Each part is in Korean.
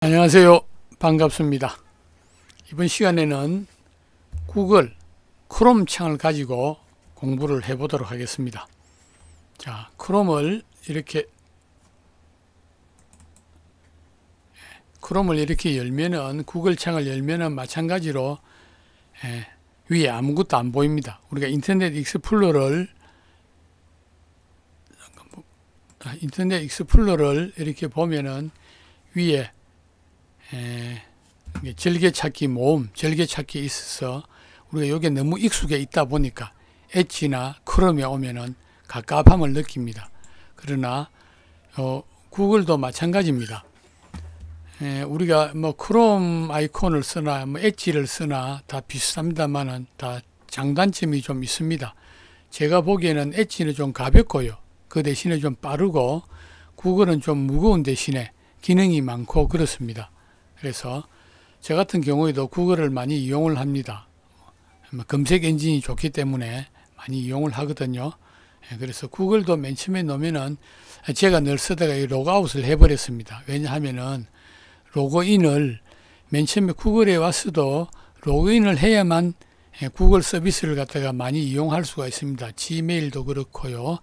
안녕하세요. 반갑습니다. 이번 시간에는 구글 크롬 창을 가지고 공부를 해보도록 하겠습니다. 자, 크롬을 이렇게 열면은, 구글 창을 열면은 마찬가지로 위에 아무것도 안 보입니다. 우리가 인터넷 익스플로러를 이렇게 보면은 위에 절개찾기 모음, 절개찾기 있어서 우리가 여기에 너무 익숙해 있다 보니까 엣지나 크롬에 오면은 갑갑함을 느낍니다. 그러나 구글도 마찬가지입니다. 우리가 뭐 크롬 아이콘을 쓰나 뭐 엣지를 쓰나 다 비슷합니다만은 다 장단점이 좀 있습니다. 제가 보기에는 엣지는 좀 가볍고요. 그 대신에 좀 빠르고, 구글은 좀 무거운 대신에 기능이 많고 그렇습니다. 그래서 저 같은 경우에도 구글을 많이 이용을 합니다. 검색 엔진이 좋기 때문에 많이 이용을 하거든요. 그래서 구글도 맨 처음에 놓으면은 제가 늘 쓰다가 로그아웃을 해버렸습니다. 왜냐하면은 로그인을 맨 처음에 구글에 왔어도 로그인을 해야만 구글 서비스를 갖다가 많이 이용할 수가 있습니다. 지메일도 그렇고요.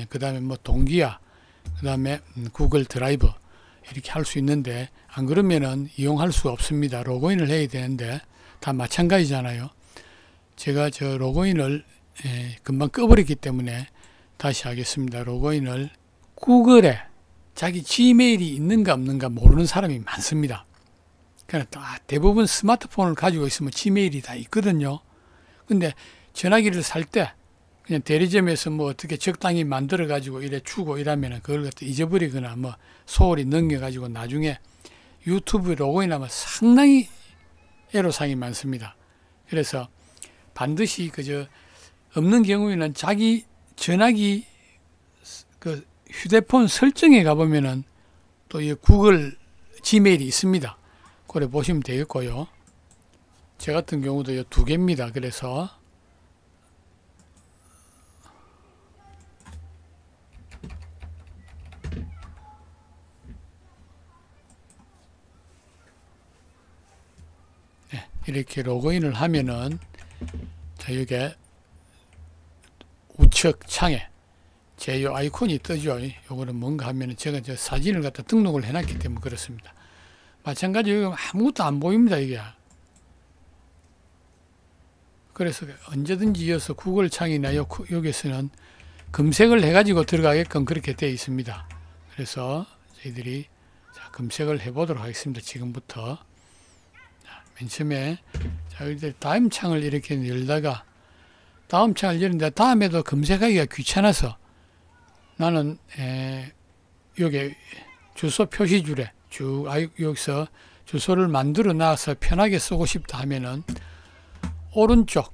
그 다음에 뭐 동기화, 그 다음에 구글 드라이브 이렇게 할 수 있는데, 안 그러면은 이용할 수가 없습니다. 로그인을 해야 되는데 다 마찬가지잖아요. 제가 저 로그인을 금방 꺼버렸기 때문에 다시 하겠습니다. 로그인을, 구글에 자기 지메일이 있는가 없는가 모르는 사람이 많습니다. 그러니까 대부분 스마트폰을 가지고 있으면 지메일이 다 있거든요. 근데 전화기를 살 때 그냥 대리점에서 뭐 어떻게 적당히 만들어 가지고 이래 주고 이러면은 그걸 갖다 잊어버리거나 뭐 소홀히 넘겨 가지고 나중에 유튜브에 로그인하면 상당히 애로사항이 많습니다. 그래서 반드시 그저 없는 경우에는 자기 전화기 그 휴대폰 설정에 가보면은 또 이 구글 지메일이 있습니다. 그래 보시면 되겠고요. 저 같은 경우도 이 두 개입니다. 그래서 이렇게 로그인을 하면은, 자, 여기에 우측 창에 제 요 아이콘이 뜨죠. 요거는 뭔가 하면은 제가 저 사진을 갖다 등록을 해놨기 때문에 그렇습니다. 마찬가지로 여기 아무것도 안 보입니다, 이게. 그래서 언제든지 이어서 구글 창이나 여기서는 검색을 해가지고 들어가게끔 그렇게 되어 있습니다. 그래서 저희들이 검색을 해보도록 하겠습니다. 지금부터. 맨 처음에 다음 창을 이렇게 열다가, 다음 창을 열는데 다음에도 검색하기가 귀찮아서 나는 여기 주소 표시줄에 쭉 여기서 주소를 만들어 놔서 편하게 쓰고 싶다 하면은 오른쪽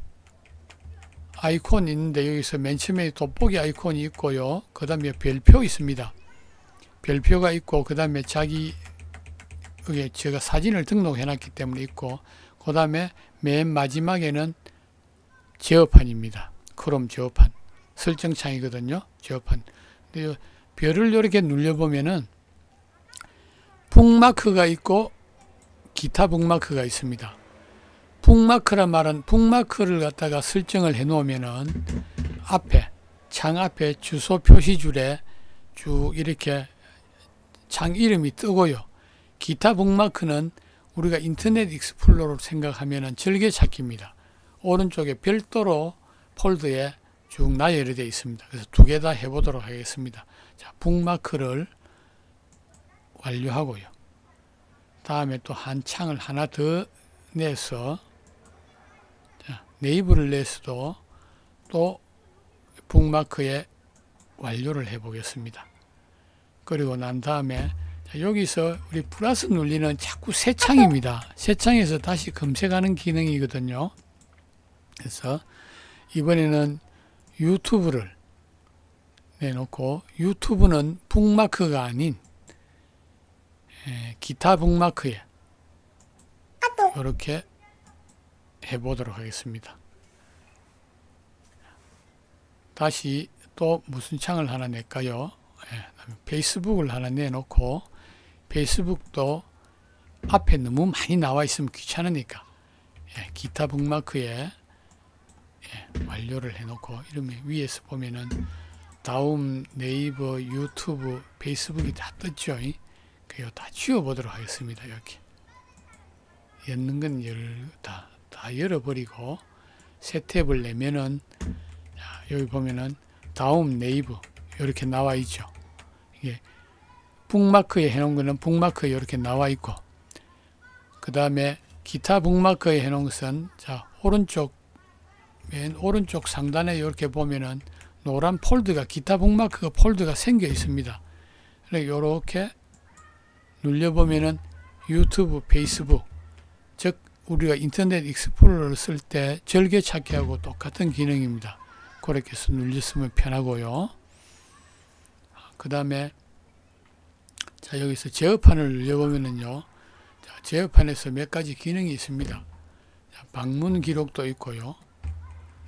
아이콘 있는데, 여기서 맨 처음에 돋보기 아이콘이 있고요. 그 다음에 별표 있습니다. 별표가 있고, 그 다음에 여기 제가 사진을 등록해 놨기 때문에 있고, 그 다음에 맨 마지막에는 제어판입니다. 크롬 제어판. 설정창이거든요. 제어판. 근데 별을 이렇게 눌려보면은 북마크가 있고 기타 북마크가 있습니다. 북마크란 말은 북마크를 갖다가 설정을 해 놓으면은 창 앞에 주소 표시줄에 쭉 이렇게 창 이름이 뜨고요. 기타 북마크는 우리가 인터넷 익스플로러로 생각하면은 절개찾기입니다. 오른쪽에 별도로 폴더에 쭉 나열이 되어 있습니다. 그래서 두 개 다 해보도록 하겠습니다. 자, 북마크를 완료하고요. 다음에 또 한 창을 하나 더 내서, 네이버를 내서도 또 북마크에 완료를 해 보겠습니다. 그리고 난 다음에 여기서 우리 플러스 눌리는 자꾸 새 창입니다. 새 창에서 다시 검색하는 기능이거든요. 그래서 이번에는 유튜브를 내놓고, 유튜브는 북마크가 아닌 기타 북마크에 이렇게 해보도록 하겠습니다. 다시 또 무슨 창을 하나 낼까요? 페이스북을 하나 내놓고, 페이스북도 앞에 너무 많이 나와 있으면 귀찮으니까 기타 북마크에 완료를 해놓고 이러면 위에서 보면은 다음 네이버, 유튜브, 페이스북이 다 떴죠. 그거 다 지워보도록 하겠습니다. 이렇게 였는 건 다 열어버리고 새 탭을 내면은 여기 보면은 다음 네이버 이렇게 나와 있죠. 이게 북마크에 해놓은 거는 북마크에 이렇게 나와 있고, 그 다음에 기타 북마크에 해놓은 것은 자 맨 오른쪽 상단에 이렇게 보면은 노란 폴드가 기타 북마크가 폴드가 생겨 있습니다. 이렇게 눌려보면은 유튜브, 페이스북, 즉 우리가 인터넷 익스플로러를 쓸 때 절개찾기하고 똑같은 기능입니다. 그렇게 해서 눌렸으면 편하고요. 그 다음에 자 여기서 제어판을 눌려보면은요, 자, 제어판에서 몇 가지 기능이 있습니다. 자, 방문 기록도 있고요.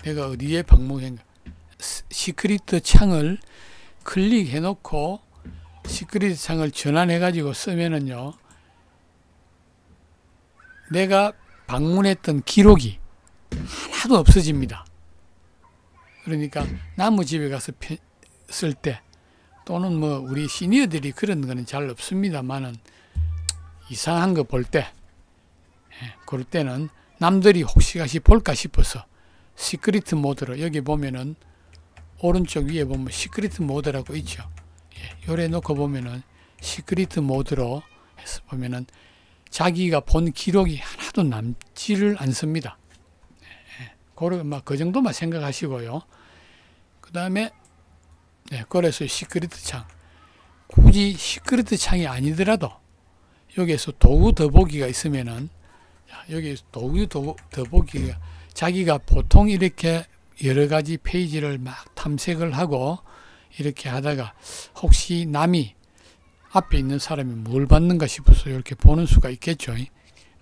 내가 어디에 방문했는가, 시크릿 창을 클릭해 놓고 시크릿 창을 전환해 가지고 쓰면은요, 내가 방문했던 기록이 하나도 없어집니다. 그러니까 남의 집에 가서 쓸 때, 또는 뭐 우리 시니어들이 그런 거는 잘 없습니다만은 이상한 거 볼 때, 그럴 때는 남들이 혹시 볼까 싶어서 시크릿 모드로, 여기 보면은 오른쪽 위에 보면 시크릿 모드라고 있죠. 요래 놓고 보면은 시크릿 모드로 해서 보면은 자기가 본 기록이 하나도 남지를 않습니다. 그 정도만 생각하시고요. 그 다음에 그래서 시크릿 창, 굳이 시크릿 창이 아니더라도 여기에서 도구 더보기가 있으면은, 여기 도구 더보기가 자기가 보통 이렇게 여러 가지 페이지를 막 탐색을 하고 이렇게 하다가 혹시 남이 앞에 있는 사람이 뭘 봤는가 싶어서 이렇게 보는 수가 있겠죠.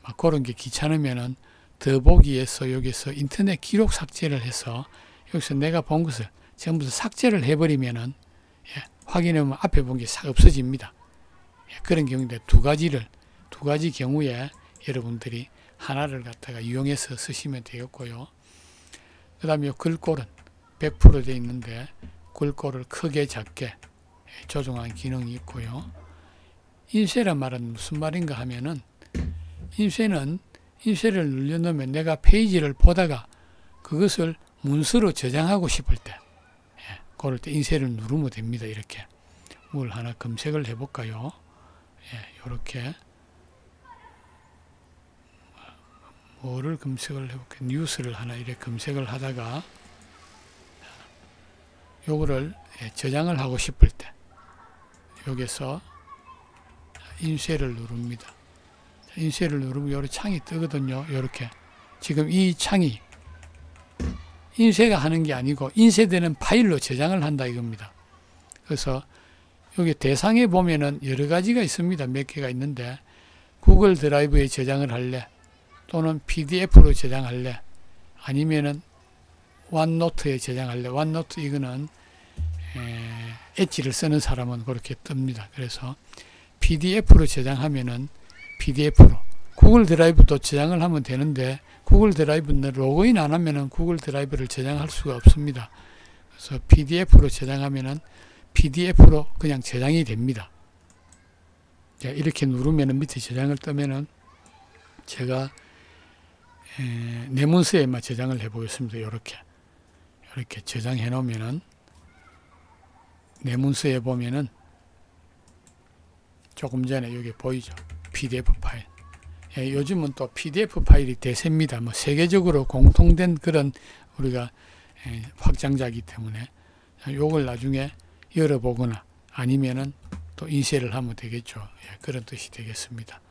막 그런 게 귀찮으면은 더보기에서 여기서 인터넷 기록 삭제를 해서 여기서 내가 본 것을 전부 다 삭제를 해버리면은 확인하면 앞에 본 게 없어집니다. 그런 경우인데 두 가지 경우에 여러분들이 하나를 갖다가 이용해서 쓰시면 되겠고요. 그 다음에 글꼴은 100% 되어 있는데 글꼴을 크게 작게 조정하는 기능이 있고요. 인쇄란 말은 무슨 말인가 하면은, 인쇄를 눌러놓으면 내가 페이지를 보다가 그것을 문서로 저장하고 싶을 때, 그럴 때 인쇄를 누르면 됩니다. 이렇게 뭘 하나 검색을 해볼까요? 이렇게 뭐를 검색을 해볼까요? 뉴스를 하나 이렇게 검색을 하다가 요거를 저장을 하고 싶을 때 여기서 인쇄를 누릅니다. 인쇄를 누르면 요런 창이 뜨거든요. 요렇게 지금 이 창이 인쇄가 하는 게 아니고 인쇄되는 파일로 저장을 한다 이겁니다. 그래서 여기 대상에 보면은 여러 가지가 있습니다. 몇 개가 있는데 구글 드라이브에 저장을 할래, 또는 PDF로 저장할래, 아니면은 원노트에 저장할래. 원노트 이거는 엣지를 쓰는 사람은 그렇게 뜹니다. 그래서 PDF로 저장하면은 PDF로, 구글 드라이브도 저장을 하면 되는데 구글 드라이브는 로그인 안 하면은 구글 드라이브를 저장할 수가 없습니다. 그래서 PDF로 저장하면은 PDF로 그냥 저장이 됩니다. 이렇게 누르면은 밑에 저장을 뜨면은 제가 내 문서에만 저장을 해 보겠습니다. 이렇게 저장해 놓으면은 내 문서에 보면은 조금 전에 여기 보이죠? PDF 파일. 요즘은 또 PDF 파일이 대세입니다. 뭐 세계적으로 공통된 그런 우리가 확장자이기 때문에 요걸 나중에 열어보거나 아니면은 또 인쇄를 하면 되겠죠. 그런 뜻이 되겠습니다.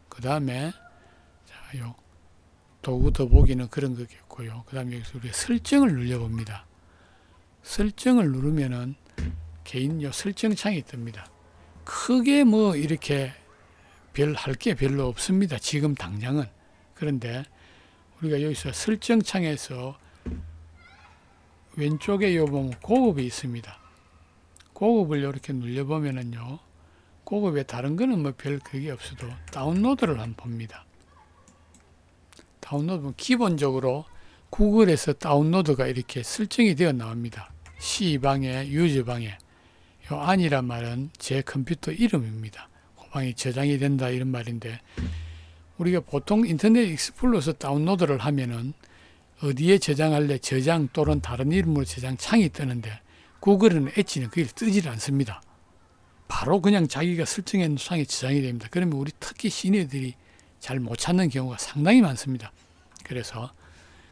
그 다음에 요 도구 더보기는 그런 거겠고요. 그 다음에 여기서 우리가 설정을 눌러봅니다. 설정을 누르면은 개인 설정 창이 뜹니다. 크게 뭐 이렇게 할 게 별로 없습니다. 지금 당장은. 그런데 우리가 여기서 설정 창에서 왼쪽에 요 보면 고급이 있습니다. 고급을 이렇게 눌러보면은요, 그거 왜 다른 거는 뭐 별 그게 없어도 다운로드를 한번 봅니다. 다운로드는 기본적으로 구글에서 다운로드가 이렇게 설정이 되어 나옵니다. C방에 유저방에 요 안이란 말은 제 컴퓨터 이름입니다. 그 방에 저장이 된다 이런 말인데, 우리가 보통 인터넷 익스플로러에서 다운로드를 하면은 어디에 저장할래 저장 또는 다른 이름으로 저장 창이 뜨는데, 구글은 엣지는 그게 뜨질 않습니다. 바로 그냥 자기가 설정해 놓은 창에 저장이 됩니다. 그러면 우리 특히 시니어들이 잘 못 찾는 경우가 상당히 많습니다. 그래서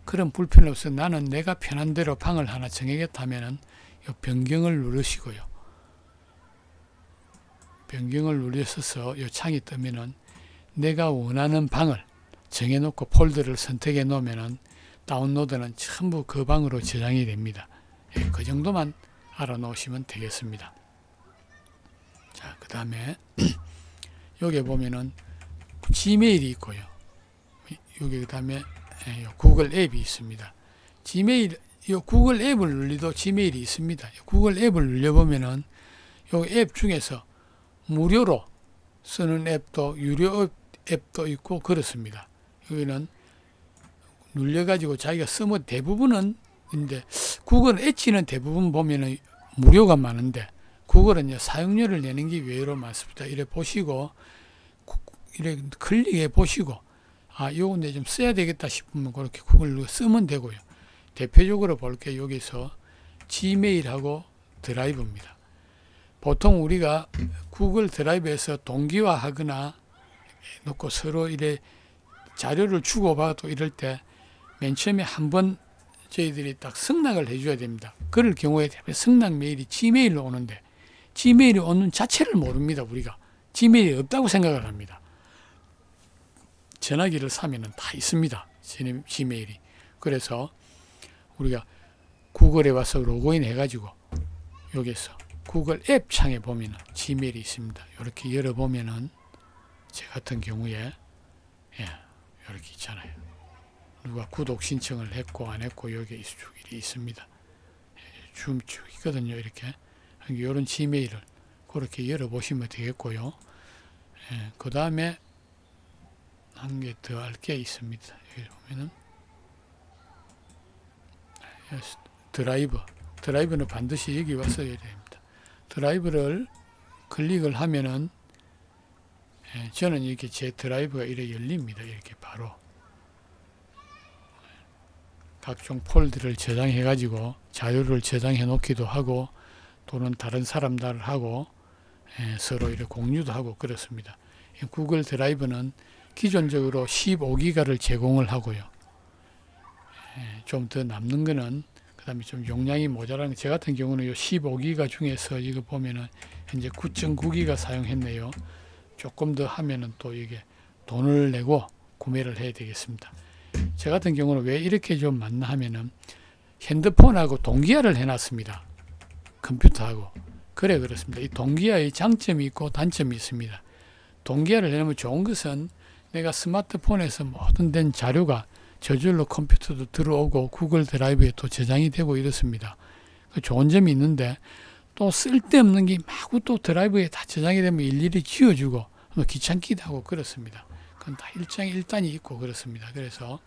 그런 불편이 없어 나는 내가 편한 대로 방을 하나 정하겠다 하면은 이 변경을 누르시고요. 변경을 누르셔서 이 창이 뜨면은 내가 원하는 방을 정해놓고 폴더를 선택해 놓으면은 다운로드는 전부 그 방으로 저장이 됩니다. 예, 그 정도만 알아놓으시면 되겠습니다. 자, 그 다음에 여기 보면은 지메일이 있고요. 여기 그 다음에 구글 앱이 있습니다. 지메일, 이 구글 앱을 눌러도 지메일이 있습니다. 구글 앱을 눌러보면은 이 앱 중에서 무료로 쓰는 앱도 유료 앱도 있고 그렇습니다. 여기는 눌려가지고 자기가 쓰면 대부분은 인데, 구글 엣지는 대부분 보면은 무료가 많은데 구글은 사용료를 내는 게 의외로 많습니다. 이래 보시고 이래 클릭해 보시고 요거 내 좀 써야 되겠다 싶으면 그렇게 구글로 쓰면 되고요. 대표적으로 볼게 여기서 지메일하고 드라이브입니다. 보통 우리가 구글 드라이브에서 동기화하거나 놓고 서로 이래 자료를 주고받고 이럴 때 맨 처음에 한번 저희들이 딱 승낙을 해줘야 됩니다. 그럴 경우에 승낙 메일이 지메일로 오는데 지메일이 오는 자체를 모릅니다. 우리가 지메일이 없다고 생각을 합니다. 전화기를 사면은 다 있습니다. 지메일이. 그래서 우리가 구글에 와서 로그인 해가지고 여기서 구글 앱 창에 보면은 지메일이 있습니다. 이렇게 열어보면은 제 같은 경우에 이렇게 있잖아요. 누가 구독 신청을 했고 안 했고 여기 쭉 있습니다. 쭉 있거든요. 이렇게 이런 지메일을 그렇게 열어보시면 되겠고요. 그 다음에 한 개 더 할 게 있습니다. 여기 보면은 드라이브는 반드시 여기 와서 해야 됩니다. 드라이브를 클릭을 하면은 저는 이렇게 제 드라이브가 이렇게 열립니다. 이렇게 바로 각종 폴더를 저장해 가지고 자료를 저장해 놓기도 하고 또는 다른 사람들하고 서로 이렇게 공유도 하고 그렇습니다. 구글 드라이브는 기존적으로 15기가를 제공을 하고요. 좀 더 남는 거는 그 다음에 좀 용량이 모자라는 제 같은 경우는 요 15기가 중에서 이거 보면은 현재 9.9기가 사용했네요. 조금 더 하면은 또 이게 돈을 내고 구매를 해야 되겠습니다. 제 같은 경우는 왜 이렇게 좀 많나 하면은 핸드폰하고 동기화를 해놨습니다. 컴퓨터하고. 그래 그렇습니다. 이 동기화의 장점이 있고 단점이 있습니다. 동기화를 해놓으면 좋은 것은 내가 스마트폰에서 모든 된 자료가 저절로 컴퓨터도 들어오고 구글 드라이브에 또 저장이 되고 이렇습니다. 좋은 점이 있는데 또 쓸데없는 게 마구 또 드라이브에 다 저장이 되면 일일이 지워주고 귀찮기도 하고 그렇습니다. 그건 다 일단이 있고 그렇습니다. 그래서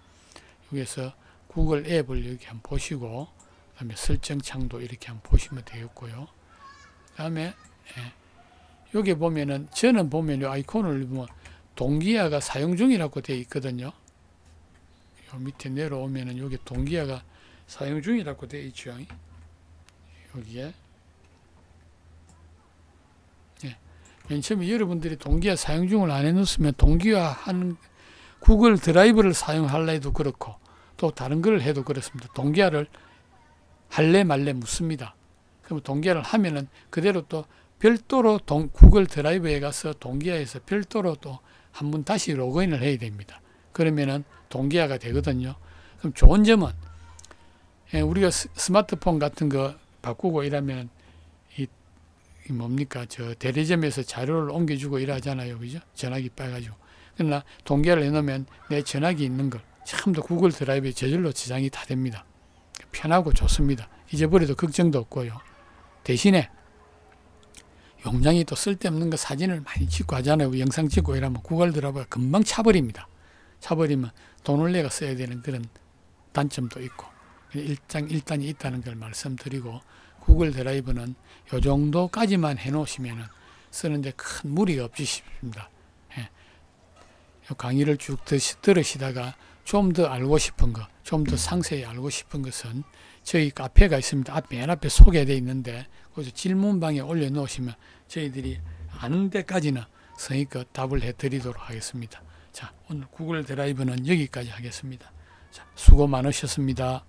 여기서 구글 앱을 이렇게 한번 보시고 그 다음에 설정 창도 이렇게 한번 보시면 되겠고요. 그 다음에 여기 보면은 저는 보면 이 아이콘을 보면 동기화가 사용 중이라고 되어 있거든요. 요 밑에 내려오면은 여기 동기화가 사용 중이라고 되어 있죠. 여기에 맨 처음에 여러분들이 동기화 사용 중을 안 해놓으면 동기화 하는 구글 드라이브를 사용할래 해도 그렇고 또 다른 걸 해도 그렇습니다. 동기화를 할래 말래 묻습니다. 그럼 동기화를 하면은 그대로 또 별도로 구글 드라이브에 가서 동기화해서 별도로 또 한 번 다시 로그인을 해야 됩니다. 그러면은 동기화가 되거든요. 그럼 좋은 점은 우리가 스마트폰 같은 거 바꾸고 이러면 이 뭡니까 저 대리점에서 자료를 옮겨주고 이러잖아요. 그죠? 전화기 빼가지고. 그러나 동기화를 해놓으면 내 전화기 있는 걸 전부 다 구글 드라이브에 저절로 저장이 다 됩니다. 편하고 좋습니다. 잊어버려도 걱정도 없고요. 대신에 용량이 또 쓸데없는 거 사진을 많이 찍고 하잖아요. 영상 찍고 이러면 구글 드라이브가 금방 차버립니다. 차버리면 돈을 내가 써야 되는 그런 단점도 있고 일단이 있다는 걸 말씀드리고 구글 드라이브는 요 정도까지만 해놓으시면 쓰는데 큰 무리가 없지 싶습니다. 예. 강의를 쭉 들으시다가 좀 더 알고 싶은 것, 좀 더 상세히 알고 싶은 것은 저희 카페가 있습니다. 맨 앞에 소개되어 있는데 거기서 질문방에 올려놓으시면 저희들이 아는 데까지는 성의껏 답을 해드리도록 하겠습니다. 자, 오늘 구글 드라이브는 여기까지 하겠습니다. 자, 수고 많으셨습니다.